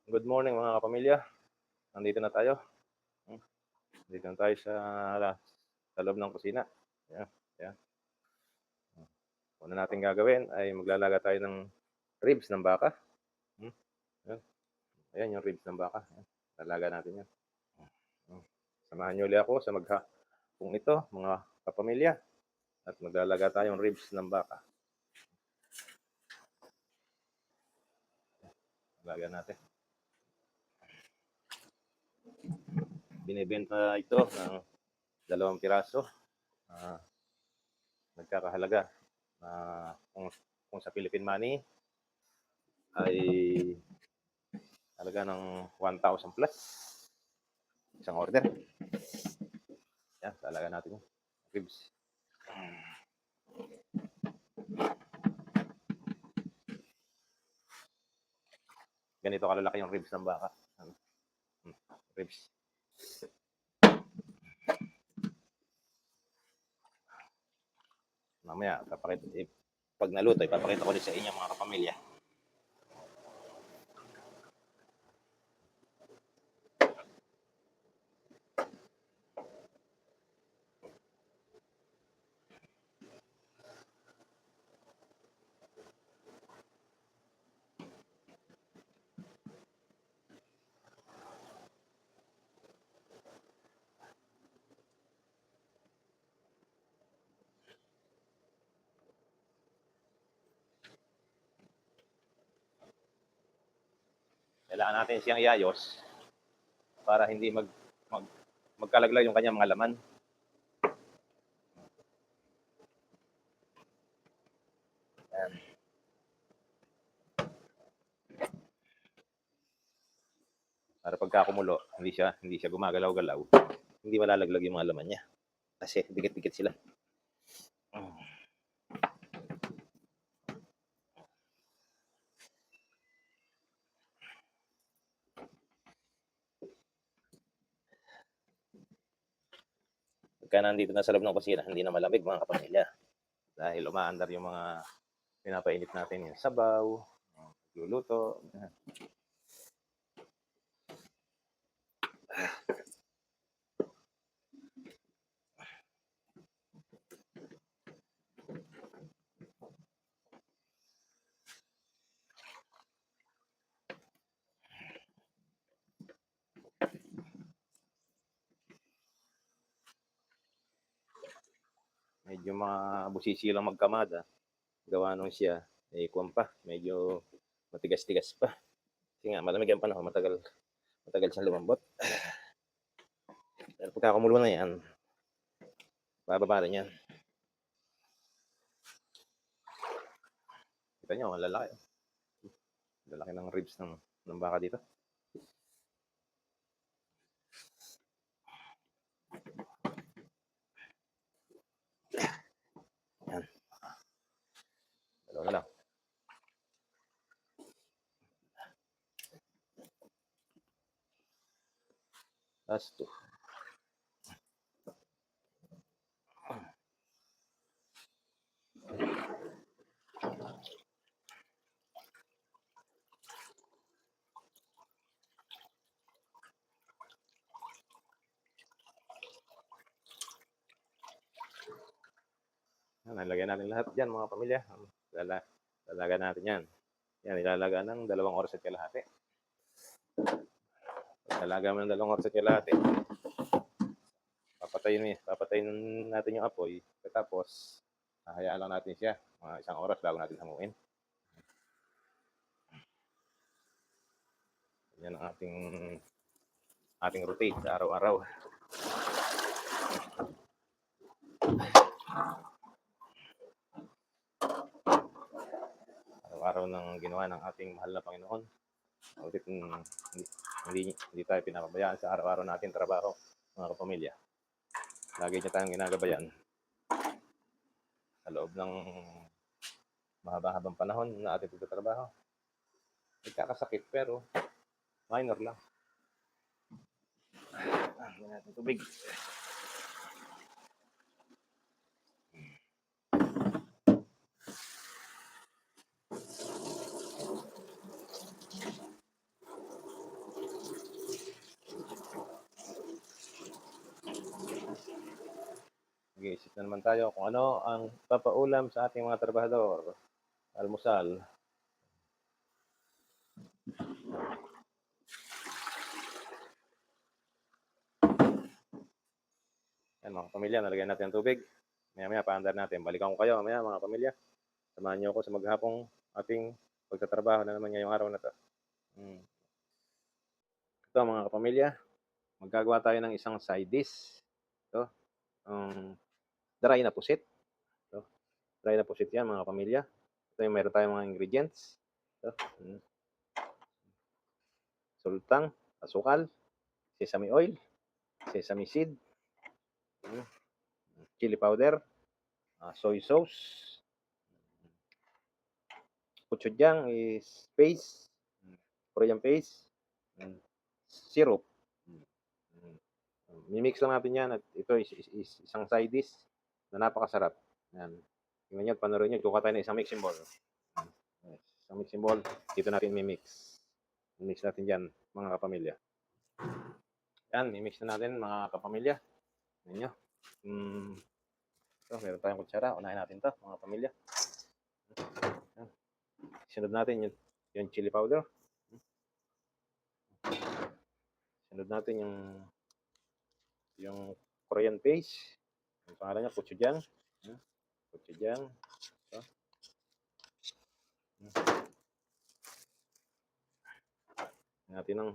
Good morning mga kapamilya. Nandito na tayo. Nandito na tayo sa loob ng kusina. Ayan, ayan. Una natin gagawin ay maglalaga tayo ng ribs ng baka. Ayan, ayan yung ribs ng baka. Ayan, lalaga natin yan. Samahan niyo ulit ako sa maghapong ito, mga kapamilya. At maglalaga tayong ribs ng baka. Lalaga natin. Binibenta ito ng 2 piraso. Nagkakahalaga na kung sa Philippine money ay halaga ng 1,000 plus isang order. Yan, talaga natin yung ribs. Ganito kalalaki yung ribs ng baka. Ribs. Mamaya, pag naluto, ipapakita ko din sa inyo mga kapamilya. Kailangan natin siyang iayos para hindi magkalaglag yung kanyang mga laman. Ayan. Para pagka kumulo, hindi siya gumagalaw-galaw. Hindi malalaglag yung mga laman niya. Kasi dikit-dikit sila. Pagka nandito na sa loob ng kusina, hindi na malamig mga kapamilya. Dahil umaandar yung mga pinapainit natin, yung sabaw, luluto. Medyo mabusisi lang magkamada. Gawa nung siya, kuwan pa, medyo matigas-tigas pa. Kasi nga, malamig ang panahon, matagal siyang lumambot. Pero pagka kumulo na yan, bababa rin yan. Kita nyo, lalaki. Lalaki ng ribs ng baka dito. Yan. Dalawa na lang. Last two. Nalagyan natin lahat dyan mga pamilya. Lalaga natin yan. Yan, ilalaga ng 2 oras at kalahati. Lalaga mo ng 2 oras at kalahati. Papatayin natin yung apoy. Tapos, hahayaan lang natin siya. Mga 1 oras bago natin hamuin. Yan ang ating routine sa araw-araw. Araw-araw ng ginawa ng ating mahal na Panginoon. Ulit, hindi tayo pinapabayaan sa araw-araw natin trabaho, mga kapamilya. Lagi niya tayong ginagabayan sa loob ng mahaba-habang panahon na ating pagtatrabaho. Nagkakasakit pero minor lang. Lagyan natin tubig. na naman tayo kung ano ang papaulam sa ating mga trabahador. Almusal. Yan mga pamilya, nalagyan natin ng tubig. Maya-maya paandar natin. Balikan ko kayo mamaya mga pamilya. Samahan niyo ako sa maghapong ating pagtatrabaho na naman ngayong araw na to. Ito mga kapamilya, magagawa tayo ng isang side dish. Ito, dry na pusit. Ito, dry na pusit yan mga kapamilya. Ito yung meron tayong mga ingredients. Ito, sultang, asukal, sesame oil, sesame seed, chili powder, soy sauce, gochujang is paste, Korean paste, syrup. Mimix lang natin yan at ito is isang side dish na napakasarap. Yan. Tingnan nyo at panorin nyo. Kuha tayo ng isang mixing bowl. Yes. Isang mixing bowl. Dito natin mimix. Mimix natin dyan mga kapamilya. Yan. Mimix na natin mga kapamilya. Tingnan nyo. So, meron tayong kutsara. Unahin natin to mga kapamilya. Yan. Sinunod natin yung chili powder. Sinunod natin yung Korean paste. Ang pangalan niya, gochujang. Gochujang. Ito. Natin ng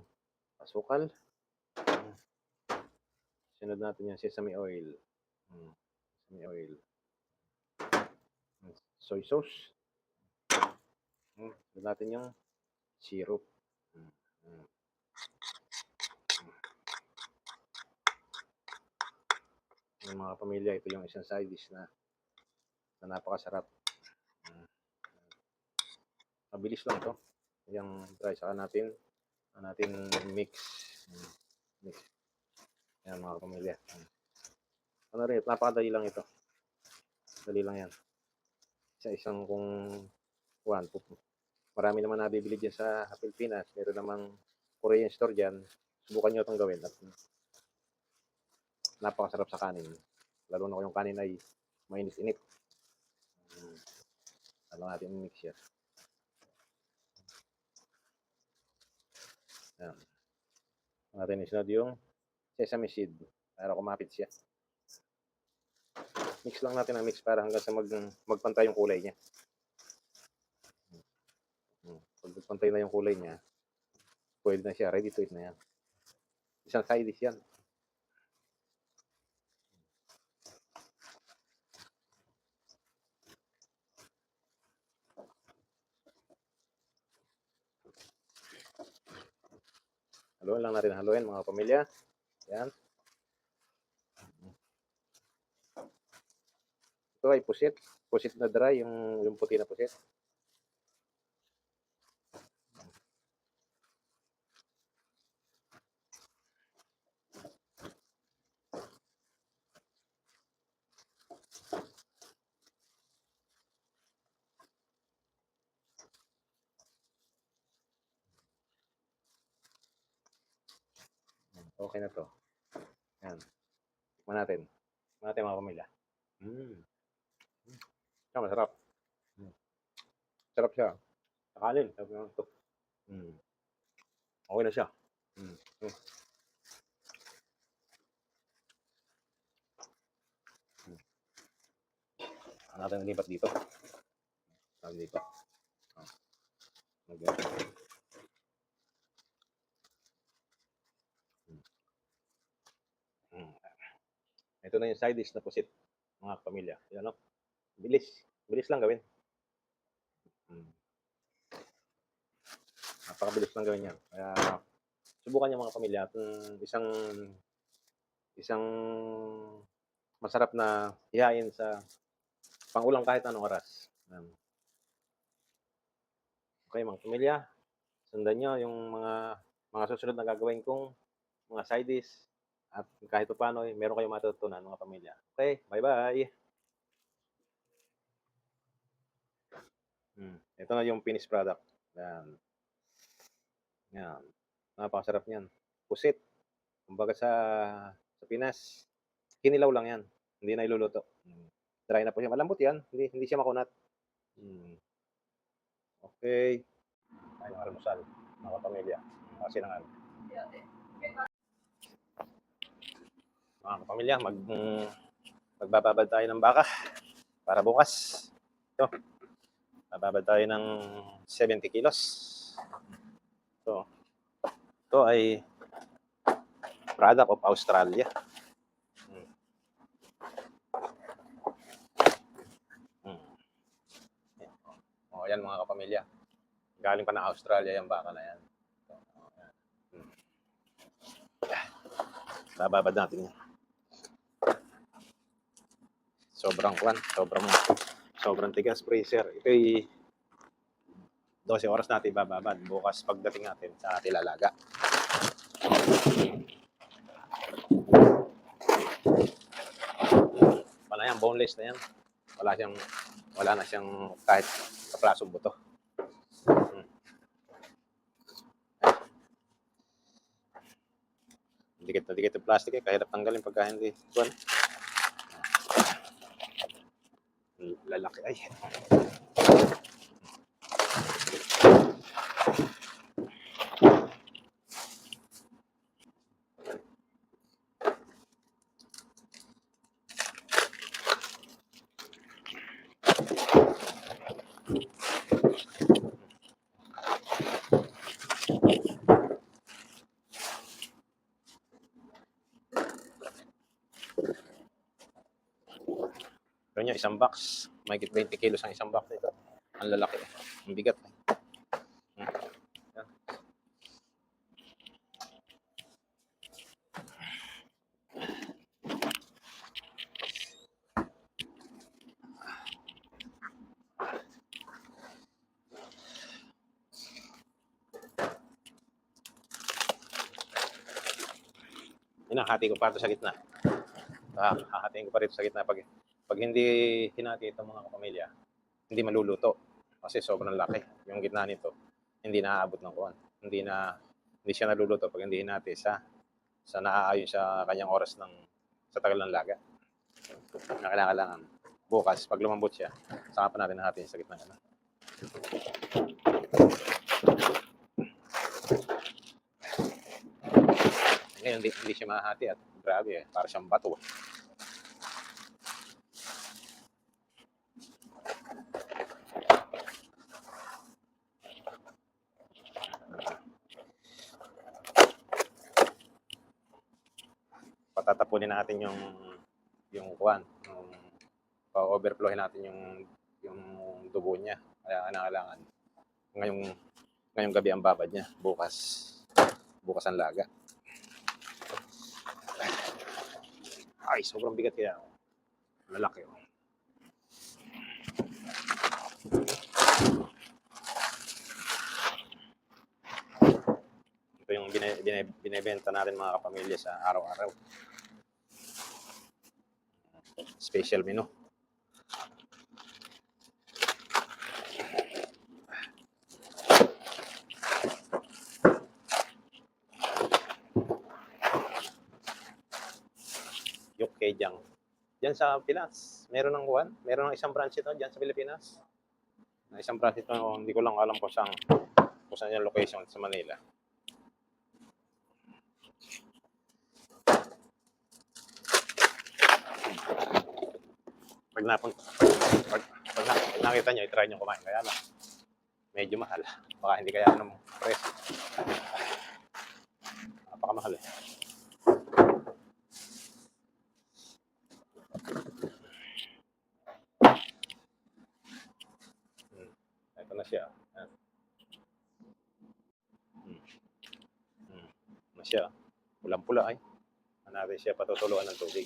asukal. Sinunod natin yung sesame oil. Sesame oil. Soy sauce. Sinunod natin yung syrup. Yung mga pamilya, ito yung isang side dish na napakasarap. Mabilis lang ito. Yung try saka natin mix. Yan mga pamilya. Ano rin, napakadali lang ito. Dali lang yan. Isang kung marami naman nabibili dyan sa Pilipinas. Meron namang Korean store dyan. Subukan nyo itong gawin. At napakasarap sa kanin. Lalo na kung yung kanin ay mainit-init. Ano natin mix yan. Yan. Natin isunod yung sesame seed para kumapit siya. Mix lang natin ang mix para hanggang sa magpantay yung kulay niya. Pag magpantay na yung kulay niya, pwede na siya. Ready to eat na yan. Isang side dish yan. Haluin lang natin, haluin mga pamilya. Yan. Ito ay pusit. Pusit na dry, yung puti na pusit. Okay na to. Yan. Tikman natin. Tikman natin mga pamilya. Masarap. Sarap siya. Kakalin. Sarap naman ito. Okay na siya. Ano natin nalipat dito? Dito. Ito na yung side dish na pusit, mga pamilya. Yan, no? Bilis. Bilis lang gawin. Napakabilis lang gawin yan. Kaya, subukan niyo mga pamilya. At isang masarap na ihain sa pangulam kahit anong oras. Okay mga pamilya, sundan nyo yung mga susunod na gagawin kong mga side dish at kahit paano meron kayong matutunan mga pamilya. Okay, bye-bye! Ito na yung finished product. Yan. Yan. Napakasarap niyan. Pusit. Kumbaga sa Pinas, kinilaw lang yan. Hindi na iluluto. Dry na po siya. Malambot yan. Hindi siya makunat. Okay. Ay, ng almusal. Mga kapamilya. Kasi ng mga kapamilya, magbababad tayo ng baka para bukas. Ito. Bababad tayo ng 70 kilos. Ito ay product of Australia. O, yan mga kapamilya. Galing pa ng Australia yung baka na yan. Bababad natin yan. Sobrang tigas, freezer. Ito ay 12 oras natin bababad. Bukas pagdating natin sa Tilalaga. Wala yan, boneless na yan. Wala na siyang kahit kaplasong buto. Dikit na dikit yung plastic eh. Kahirap tanggalin pagka hindi. Buwan. Lalaki ay. Yun yung isang box. May 20 kilos ang isang box nito. Ang lalaki. Ang bigat. Yan. Hinahati ko pa ito sa gitna. Hahatiin ko pa rito sa gitna pag hindi hinati itong mga kapamilya, hindi maluluto kasi sobrang laki. Yung gitna nito, hindi naaabot ng kuwan. Hindi siya naluluto pag hindi hinati sa naaayon sa kanyang oras sa tagal ng laga. Kailangan bukas, pag lumambot siya, saka pa natin hahatiin sa gitna. Ngayon, hindi siya mahati at grabe para siyang bato. Patatapunin natin yung kuwan, pa-overflowin natin yung dugo niya. Kaya kailangan ngayong gabi ang babad niya. Bukas ang laga. Ay, sobrang bigat kaya. Lalaki. Ito yung binebenta natin mga kapamilya sa araw-araw. Special menu. Yukkejang. Diyan sa Pinas, meron ng isang branch ito diyan sa Pilipinas. Na isang branch ito, hindi ko lang alam kung saan yung location sa Manila. Pag nakita nyo, i-try nyo kumain. Kaya lang, medyo mahal. Baka hindi kaya ng presyo. Napakamahal eh. Ito na siya. Ito na siya. Pulang-pula ay. Natin siya patutuluan ng tubig.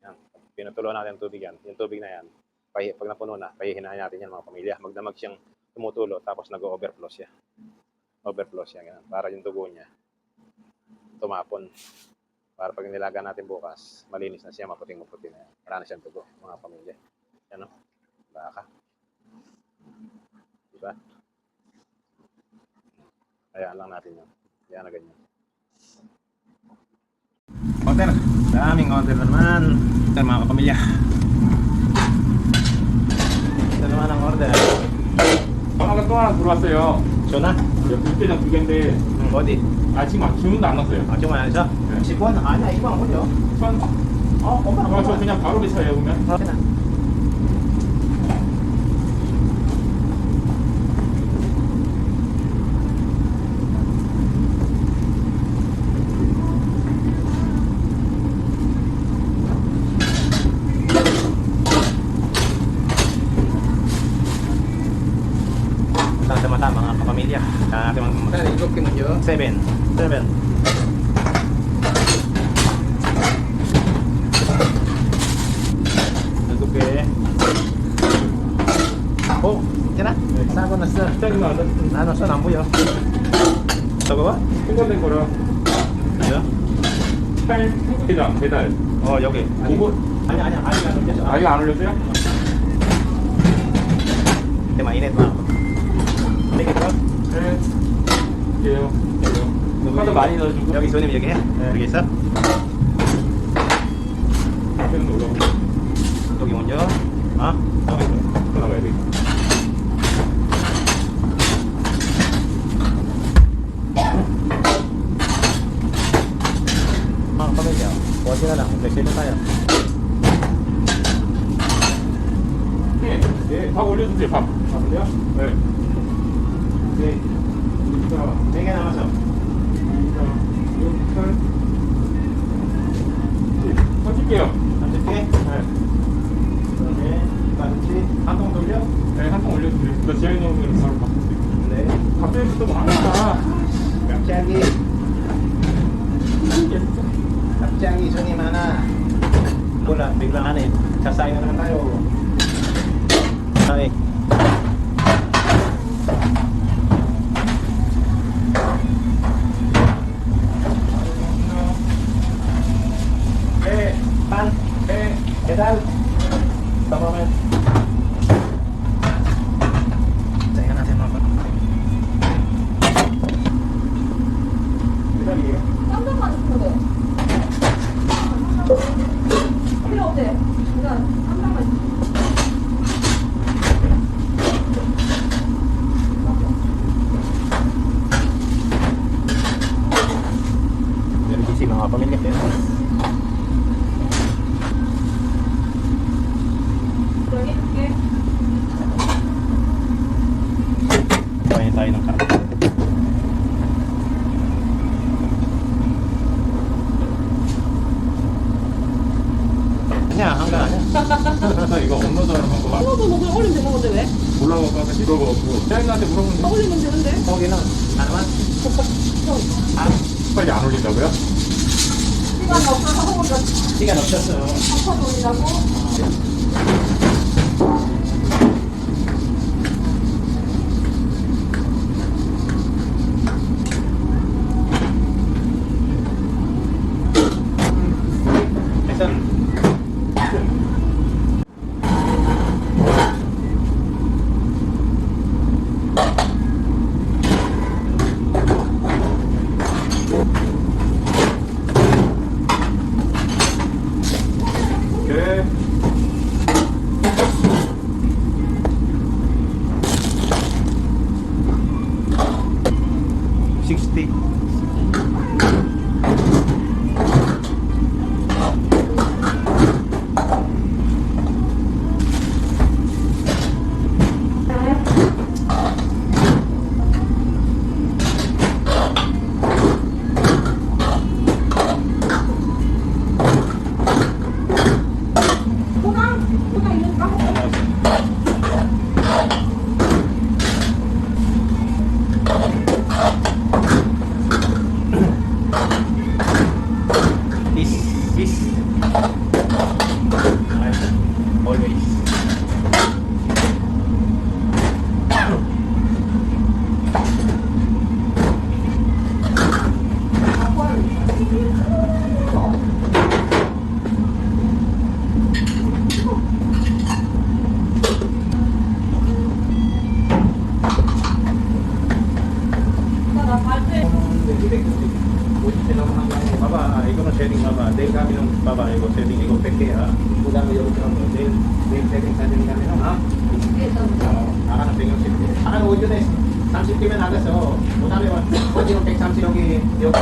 Yan. Pinutuluan natin ang tubig yan. Yung tubig na yan, pag napuno na, pahihinahin natin yan mga pamilya. Magdamag siyang tumutulo, tapos nag-overflow siya. Overflow siya. Ganun. Para yung dugo niya tumapon. Para pag nilaga natin bukas, malinis na siya, maputing-maputi na yan. Wala na siyang dugo, mga pamilya. Yan o. Baka. Diba? Hayaan lang natin yun. Hayaan na ganyan. Order. Daming order na naman. Mga kapamilya. naman ang order. 전화가 또 하나 들어왔어요. 전화? 육개장 2개인데 어디? 지금 주문도 안 왔어요. 주문 안 했어? 네. 10원? 아니야, 이거 안 올려. 천. 엄마. 저 그냥 바로 배차예요 그러면. Sama-sama mga kapamilya. Ating mga 이렇게 먼저 7. Nagkupi. Oh, yan na. Saan ko na sir? 시장이 나왔다. Ano saan ang buyo? Ito ba? 통과된 거라. Ano? 회장 배달. 여기. 오버. 아니야. 아 이거 안 올렸어요? Hindi mainit ma. Sige po. 네. 이게요. 카드 많이 넣어주고. 여기 손님 여기 해. 여기 있어? 앞에는 올라오고. 여기 먼저. 여기. 나가야 돼. Pamilya. Kuha na lang. Mag-sale tayo. 네. 네. 밥 올려주세요. 밥. 밥을요? 네. 네. 자, 4개 남았어. 30개요. 30개? 네. 그다음에 한통 돌려? 네, 한 통 올려주세요. 나 지하에 넣으면 바로 바꿀게요. 네. 갑자기 또 많아. Kapsyagi 손님 하나. Wala, biglang ano eh. Sasay na naman tayo. Okay. Pan. ¿Qué tal? Tama mo. Tingnan natin mga pan. 깜짝만 있어도 필요 없대. 그냥 깜짝만 있어. Meron din si mga pamilya. 여기 줄게. Kain tayo ng karne. 아니야, 한가 아니야. 이거 업로드하는 방법 이거도 뭐 그냥 올리면 되는 건데 왜? 몰라갖고 아까 물어보고 사장님한테 물어보는데 올리면 되는데? 거기는 하나만. 빨리 안 올린다고요? 시간 없어서 허물도 시간 없었어. 덮어서 올리라고? 일단 네. 60. 포장 있는가? This. Always. 나 발표. 50개 넘어간 거 아니야? Baba, ikaw ng setting baba. Dahil kami ng baba, ikaw setting, ikaw peke ha. Kulang na yung kami. Dahil setting sa din kami ha. Ito. Oo, akan ang tingin safety. Akan uod yun eh. Samsung team na nagas, oo. Utami mo. Uod yung tek Samsung yung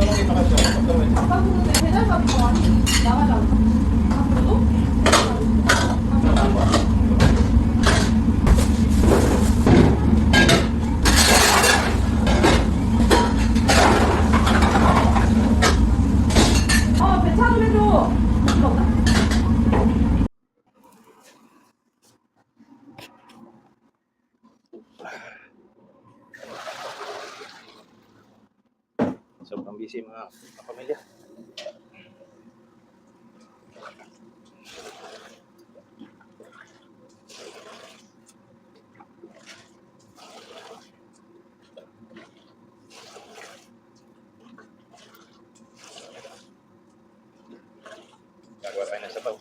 tulong ito kasi. Tulong. Pag pumunta, kailan ba po? Dawa lang. Ako to? 배차를 해줘. Sobrang busy mga kapamilya. Gagawa tayo ng sabaw.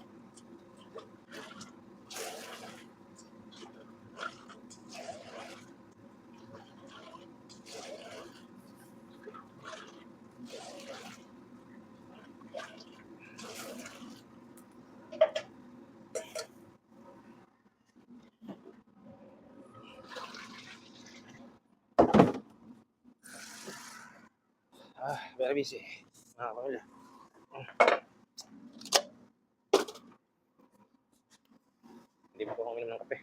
Very busy. Mga kapamilya. Hindi mo ko uminom ng kape.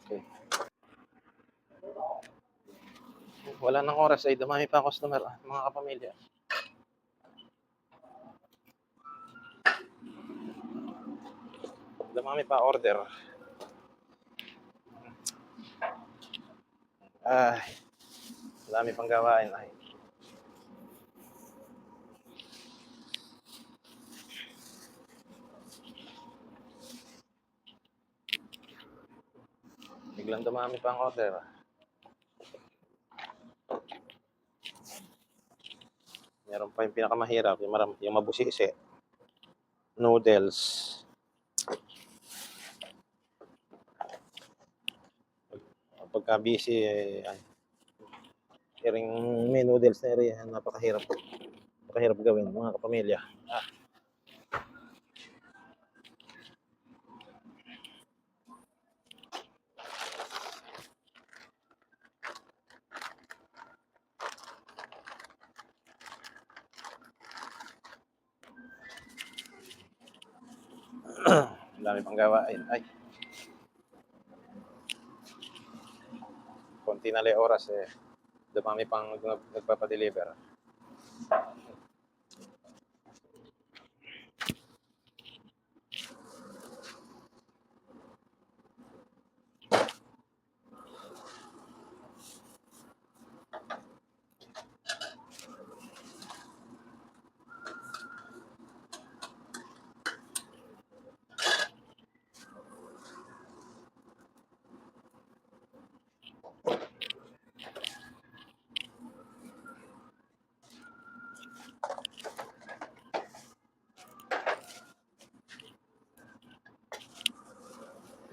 Okay. Wala nang oras ay dumami pa ang customer, mga kapamilya. Dumami pa order. Ay, dami pang gawain ay. Biglang dumami pa ang order. Meron pa yung pinakamahirap, yung mabusisi. Noodles. Pagka busy, hearing may noodles na area, napakahirap. Napakahirap gawin, mga kapamilya. Ang dami pang gawain. Ay. Konti na lang oras eh. Dumami pang nagpapadeliver.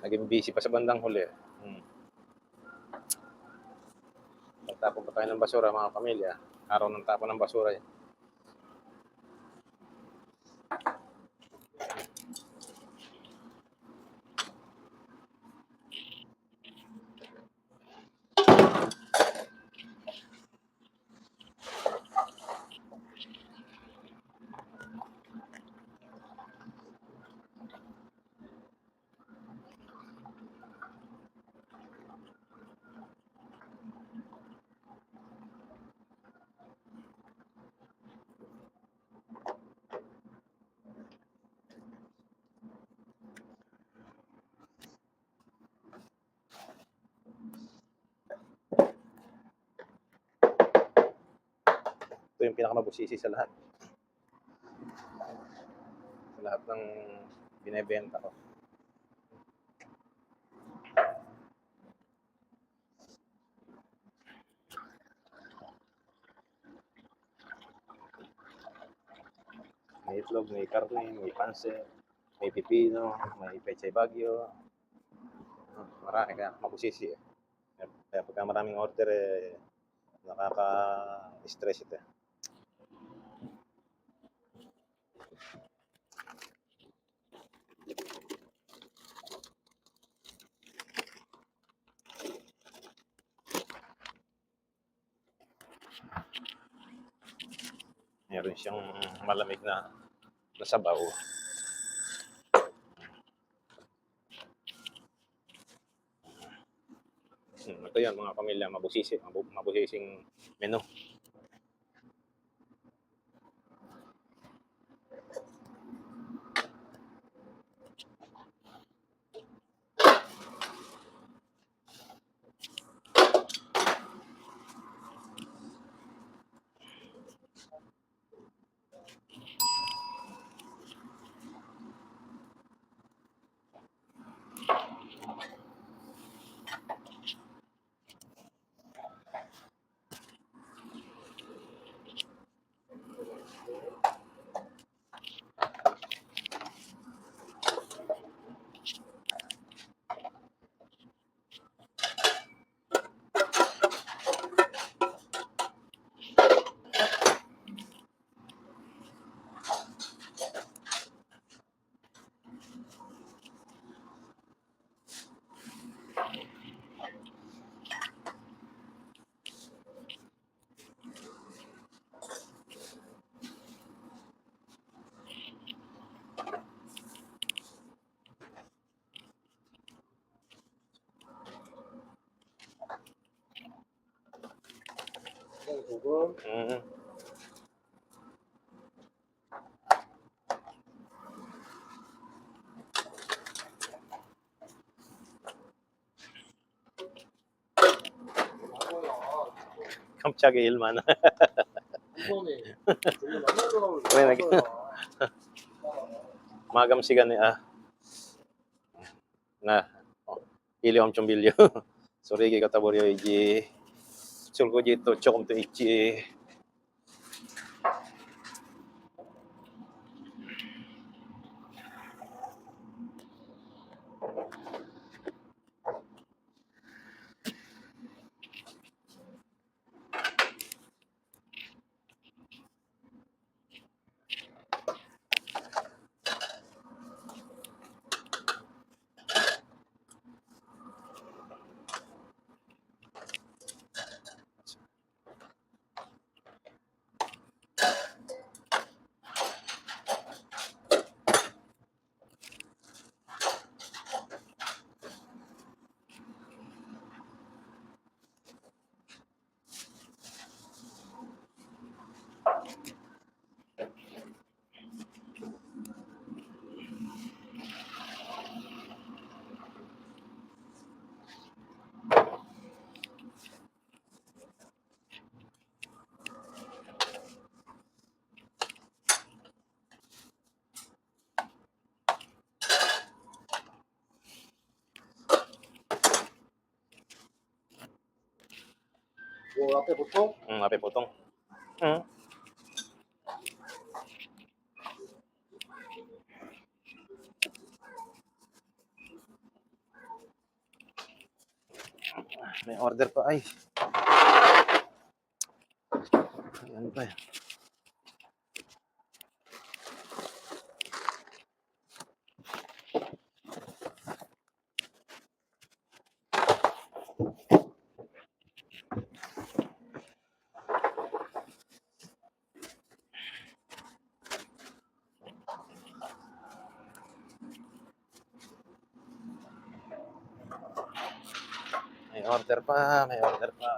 Naging busy pa sa bandang huli. Magtapon pa tayo ng basura, mga pamilya. Araw ng tapon ng basura yan. Ito yung pinakamabusisi sa lahat. Sa lahat ng binebenta ko. May itlog, may karne, may pansit, may pipino, may pechay bagyo. Marami, kaya mabusisi eh. Kaya pagka maraming order eh, nakaka-stress ito eh. Meron siyang malamig na sabaw. Ito yan mga pamilya, mabusising menu. Mm. 깜짝이야 일만. 왜 nag magamsigan ni na ili omchong bilyo. Sorry kata boryo iji sulko jito chokom to ichi. 요 앞에 보통 앞에 보통. 응. May order pa. Ay. Ano pa yan? May order pa, may order pa.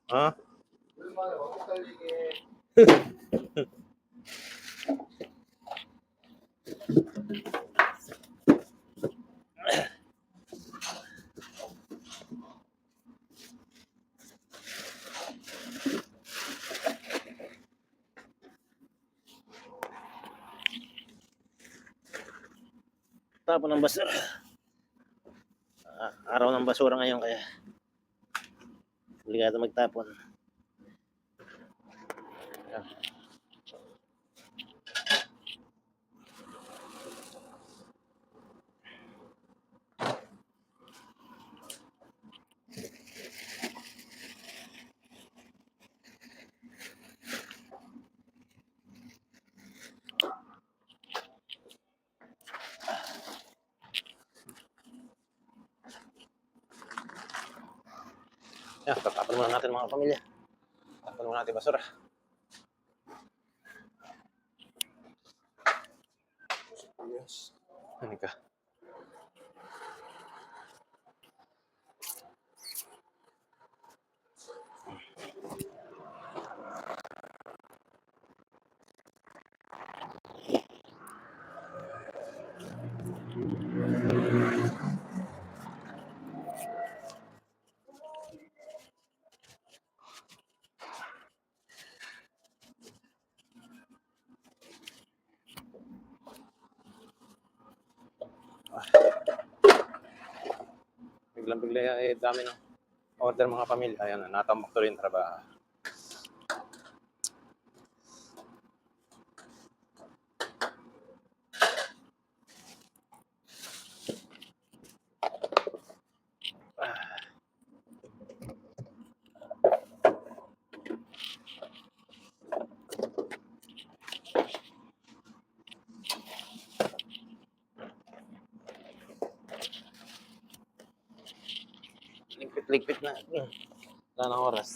Ha? 얼마나 어떻게 살리게. Tapon ng basura. Araw ng basura ngayon kaya obligado magtapon. Yan, tatapon muna natin mga pamilya. Tapon muna natin basura. Yes. Ano ka? Biglang-bigla dami ng order mga pamilya. Ayan, natambak to rin trabaho. Ligpit-ligpit na. Wala ng oras.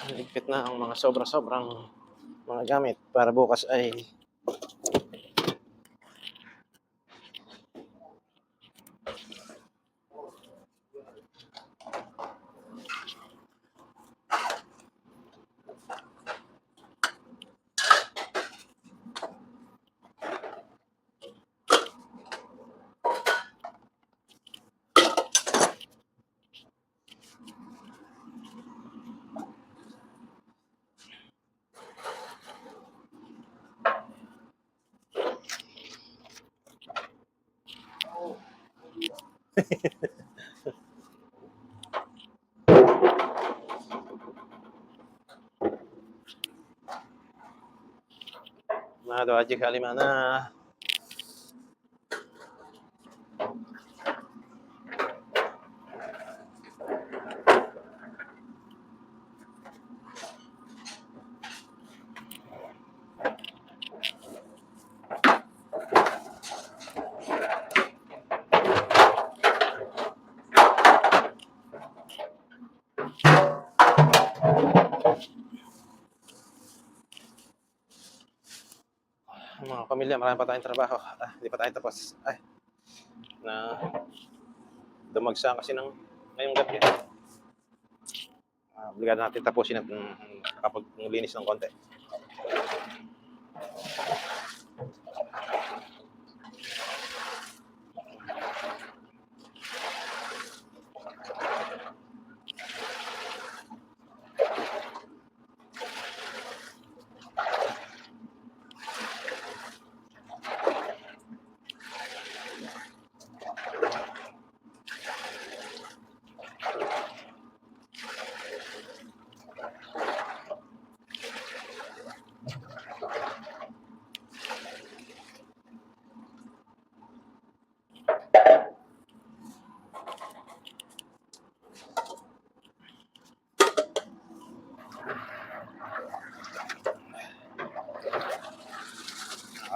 Ligpit na ang mga sobra-sobrang mga gamit para bukas ay Mga doaji kalimana. Mga pamilya, marami pa tayong trabaho. Hindi pa tayo tapos. Na dumagsa kasi ng ngayong gabi. Obligado natin tapusin at kapag linis ng konti.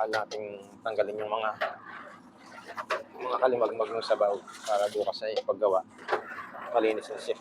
Nating tanggalin yung mga kalimagmag ng sabaw para bukas ay paggawa malinis na siya.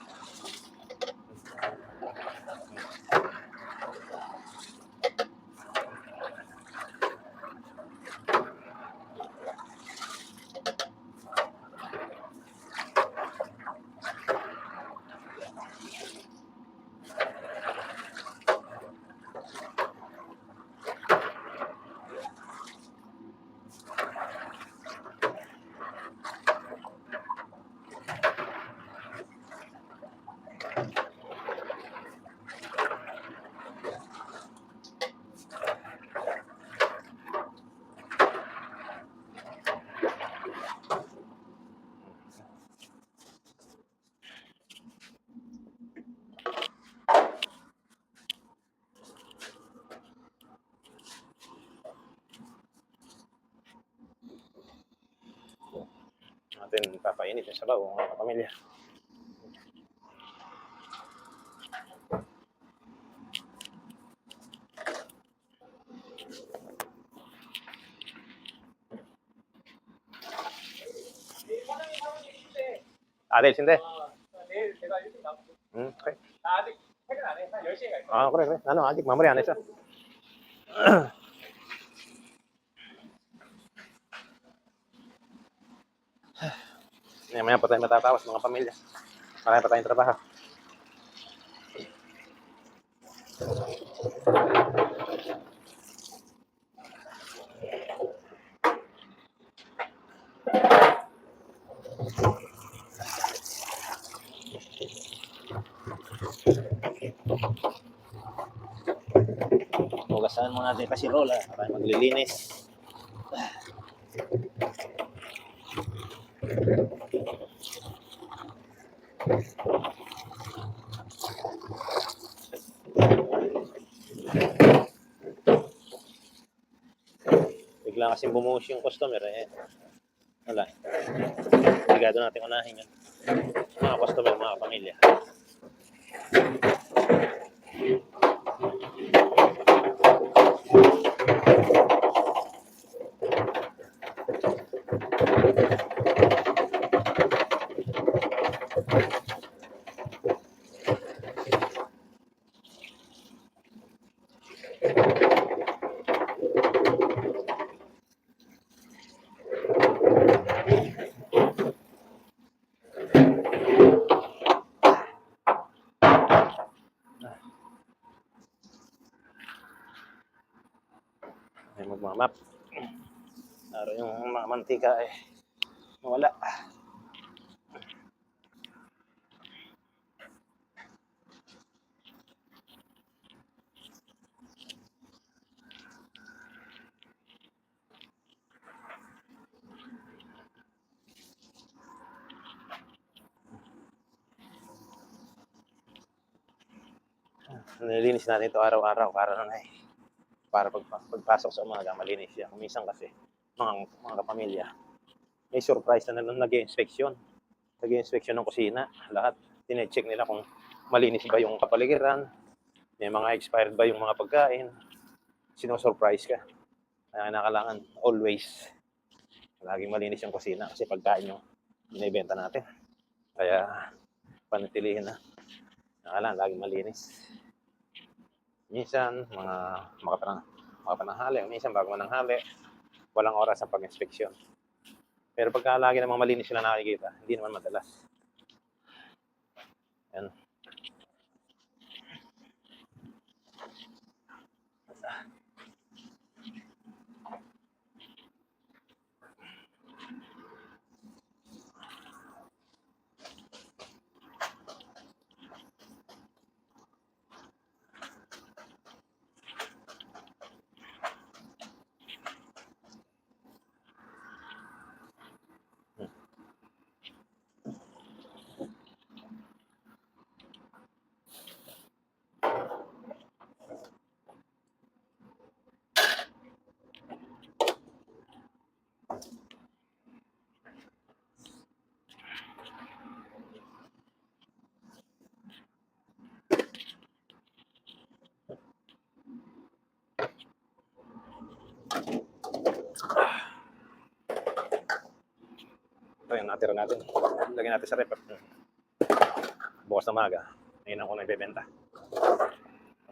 Natin papainit yung sabaw mga kapamilya. 내일 친대? 내일 제가 일찍 나가고 그래. 나 아직 퇴근 안 해. 한 10시에 갈 거야. 그래. 나는 아직 마무리 안 했어. Maya pa tayo matatawas mga pamilya. Marami pa tayong trabaho. Hugasan mo natin kasi rola para maglilinis. Bigla kasing bumuhos yung customer wala. Obligado natin unahin yan. Mga customer, mga pamilya. Ay magmamap. Laro yung mga mantika mawala. Nililinis natin ito araw-araw para na para pagpasok sa umaga, malinis siya. Kung minsan kasi, mga kapamilya, may surprise na nag-i-inspeksyon. Nag-i-inspeksyon ng kusina, lahat. Tine-check nila kung malinis ba yung kapaligiran, may mga expired ba yung mga pagkain, sino-surprise ka. Kaya kailangan always laging malinis yung kusina kasi pagkain yung binibenta natin. Kaya panatilihin na. Kailangan laging malinis. Minsan, mga pananghali, minsan bago mananghali, walang oras sa pag-inspeksyon. Pero pagka lagi namang malinis sila nakikita, hindi naman madalas. Yan. Ito yung natira natin. Lagyan natin sa rep. Bukas na maga. Ngayon ako na ibebenta.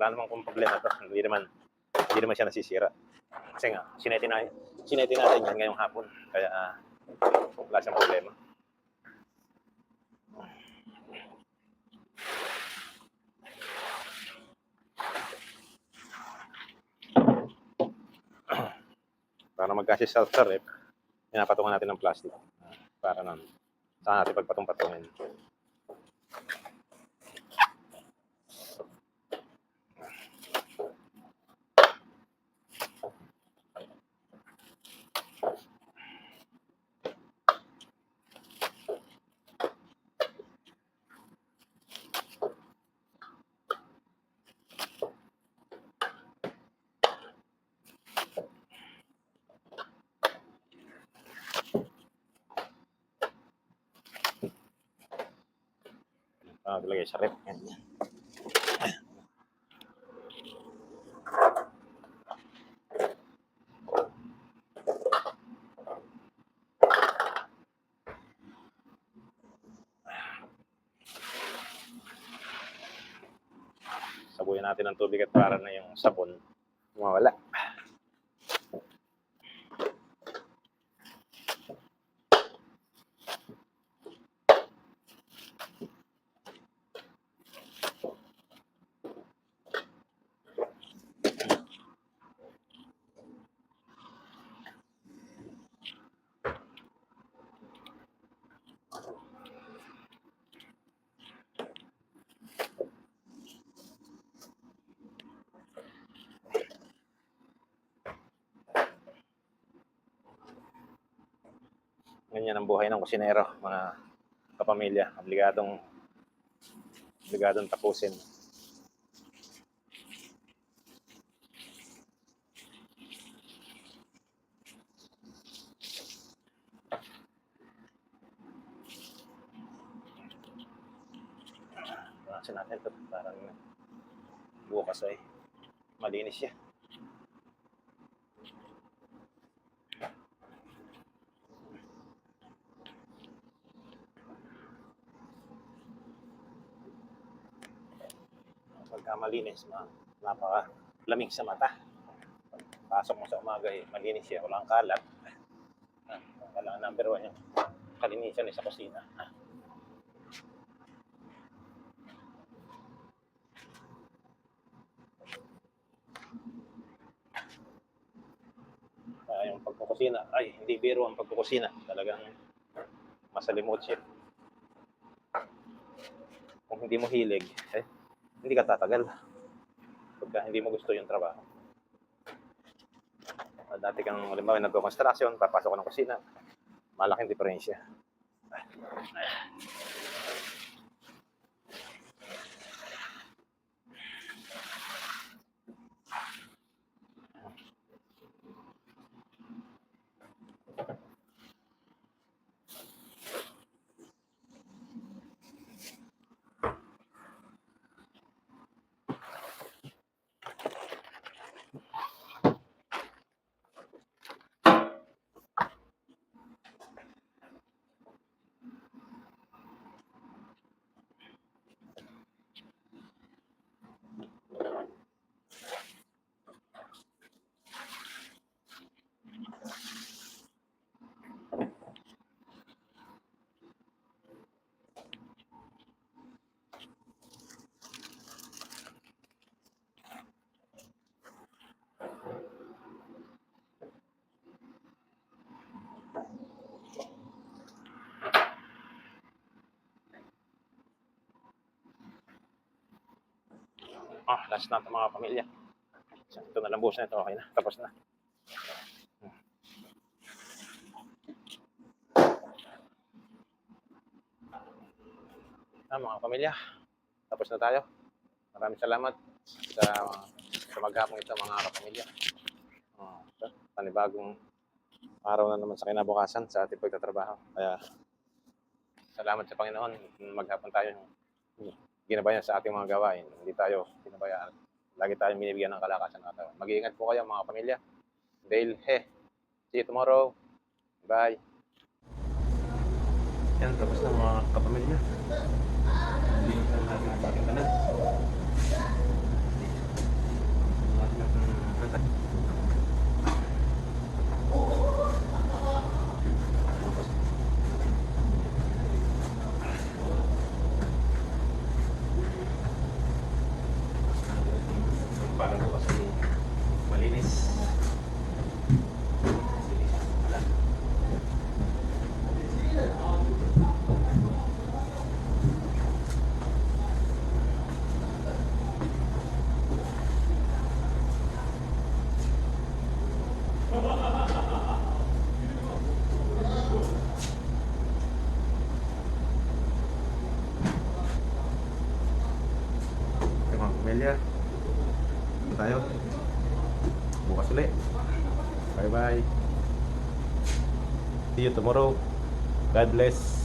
Wala namang kung problema to. Hindi naman siya nasisira. Kasi nga, sineti natin yan ngayong hapon. Kaya wala siyang problema. Para magkasya sa rep, pinapatungan natin ng plastic. Para nun, saan natin pagpatong-patungin. Lagay sa rep. Yan. Sabuyan natin ng tubig at para na yung sabon mawala. Ganyan ang buhay ng kusinero, mga kapamilya. Obligadong tapusin. Bawasan natin ito. Parang bukas ay malinis siya. Pagka malinis, napaka-lamig sa mata. Pasok mo sa umaga, malinis siya, walang kalat. Kailangan number 1 yung kalinisan sa kusina. Yung pagkukusina, ay hindi biro ang pagkukusina. Talagang masalimot siya. Kung hindi mo hilig, hindi ka tatagal. Pagka hindi mo gusto yung trabaho. Dati kang halimbawa nagko-construction, papasok ka ng kusina, malaking diferensya. Last na ito mga pamilya. Ito na lang buhos na ito. Okay na. Tapos na. Mga pamilya. Tapos na tayo. Maraming salamat sa maghapong ito mga kapamilya. Panibagong araw na naman sa kinabukasan sa ating pagtatrabaho. Kaya salamat sa Panginoon. Maghapon tayo ginabayan sa ating mga gawain. Hindi tayo ginabayaan. Lagi tayong binibigyan ng kalakasan ng katawan. Mag-iingat po kayo mga pamilya. Dale, see you tomorrow. Bye. Yan, tapos na mga kapamilya. Hindi na natin ka na. Para bukas ay malinis. Mga pamilya, tayo bukas ulit. Bye bye, see you tomorrow. God bless.